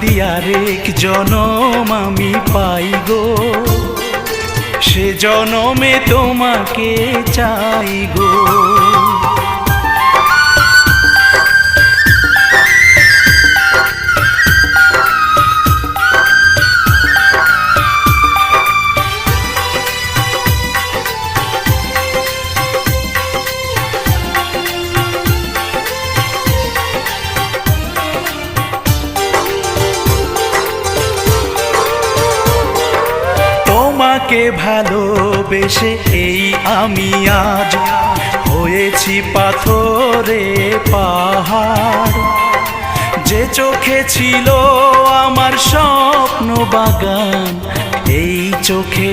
যদি আরেক জনম আমি পাই গো, সে জনমে তোমাকে চাই গো। তোমাকে ভালোবেসে এই আমি আজ হয়েছি পাথরে পাহাড়। যে চোখে ছিল আমার স্বপ্ন বাগান, এই চোখে